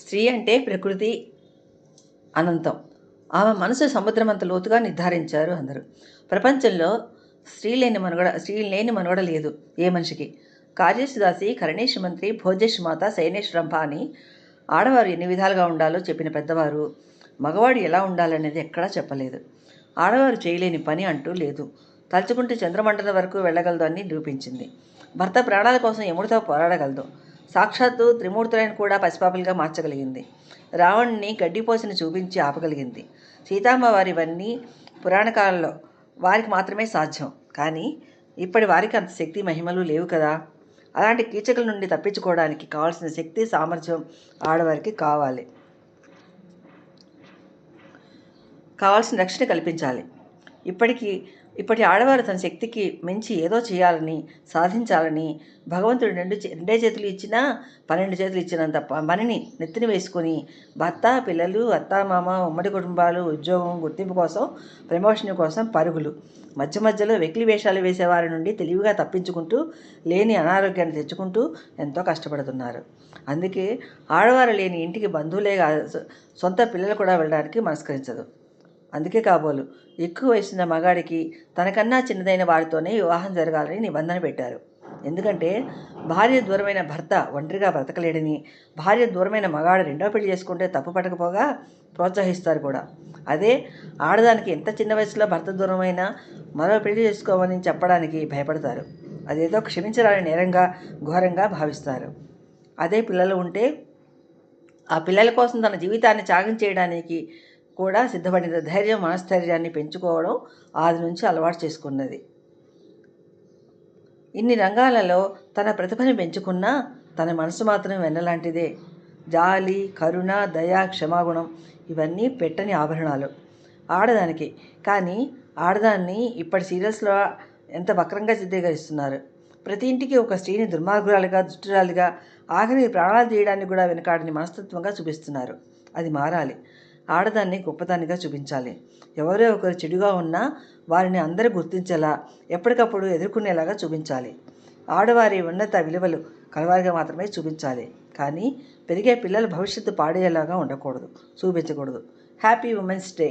స్త్రీ అంటే ప్రకృతి అనంతం. ఆమె మనసు సముద్రమంత లోతుగా నిర్ధారించారు అందరూ. ప్రపంచంలో స్త్రీ లేని మనుగడ లేదు ఏ మనిషికి. కార్యసుదాసి, కరణేష్ మంత్రి, భోజేష్ మాత, శయనేష్ రంభ అని ఆడవారు ఎన్ని విధాలుగా ఉండాలో చెప్పిన పెద్దవారు మగవాడు ఎలా ఉండాలనేది ఎక్కడా చెప్పలేదు. ఆడవారు చేయలేని పని అంటూ లేదు. తలుచుకుంటే చంద్రమండలం వరకు వెళ్ళగలదు అని నిరూపించింది. భర్త ప్రాణాల కోసం యముడితో పోరాడగలదు. సాక్షాత్తు త్రిమూర్తులను కూడా పసిపాపలుగా మార్చగలిగింది. రావణుని గడ్డిపోసిని చూపించి ఆపగలిగింది. సీతమ్మవారివన్నీ పురాణకాలంలో వారికి మాత్రమే సాధ్యం. కానీ ఇప్పటి వారికి అంత శక్తి మహిమలు లేవు కదా. అలాంటి కీచకుల నుండి తప్పించుకోవడానికి కావాల్సిన శక్తి సామర్థ్యం ఆడవారికి కావాల్సిన రక్షణ కల్పించాలి. ఇప్పటి ఆడవారు తన శక్తికి మించి ఏదో చేయాలని, సాధించాలని భగవంతుడు రెండే చేతులు ఇచ్చినా 12 చేతులు ఇచ్చినంత పనిని నెత్తిన వేసుకొని భర్త, పిల్లలు, అత్తామామ, ఉమ్మడి కుటుంబాలు, ఉద్యోగం, గుర్తింపు కోసం, ప్రమోషన్ కోసం పరుగులు. మధ్యలో వెకిలి వేషాలు వేసేవారి నుండి తెలివిగా తప్పించుకుంటూ లేని అనారోగ్యాన్ని తెచ్చుకుంటూ ఎంతో కష్టపడుతున్నారు. అందుకే ఆడవారు లేని ఇంటికి బంధువులే సొంత పిల్లలు కూడా వెళ్ళడానికి మనస్కరించదు. అందుకే కాబోలు ఎక్కువ వయసున్న మగాడికి తనకన్నా చిన్నదైన వారితోనే వివాహం జరగాలని నిబంధన పెట్టారు. ఎందుకంటే భార్య దూరమైన భర్త ఒంటరిగా బ్రతకలేడని, భార్య దూరమైన మగాడు రెండో పెళ్లి చేసుకుంటే తప్పు పట్టకపోగా ప్రోత్సహిస్తారు కూడా. అదే ఆడదానికి ఎంత చిన్న వయసులో భర్త దూరమైనా మరో పెళ్లి చేసుకోమని చెప్పడానికి భయపడతారు. అదేదో క్షమించరాని నేరంగా, ఘోరంగా భావిస్తారు. అదే పిల్లలు ఉంటే ఆ పిల్లల కోసం తన జీవితాన్ని త్యాగం చేయడానికి కూడా సిద్ధపడిన ధైర్యం, మనస్థైర్యాన్ని పెంచుకోవడం ఆది నుంచి అలవాటు చేసుకున్నది. ఇన్ని రంగాలలో తన ప్రతిభను పెంచుకున్నా తన మనసు మాత్రం వెన్నలాంటిదే. జాలి, కరుణ, దయ, క్షమాగుణం ఇవన్నీ పెట్టని ఆభరణాలు ఆడదానికి. కానీ ఆడదాన్ని ఇప్పటి సీరియల్స్లో ఎంత వక్రంగా చిత్రీకరిస్తున్నారు. ప్రతి ఇంటికి ఒక స్త్రీని దుర్మార్గురాలుగా, దుష్టురాలుగా, ఆఖరికి ప్రాణాలు తీయడానికి కూడా వెనకాడని మనస్తత్వంగా చూపిస్తున్నారు. అది మారాలి. ఆడదాన్ని గొప్పదానిగా చూపించాలి. ఎవరో ఒకరు చెడుగా ఉన్నా వారిని అందరూ గుర్తించేలా, ఎప్పటికప్పుడు ఎదుర్కొనేలాగా చూపించాలి. ఆడవారి ఉన్నత విలువలు కలవారిగా మాత్రమే చూపించాలి. కానీ పెరిగే పిల్లల భవిష్యత్తు పాడేలాగా చూపించకూడదు. Happy women's day.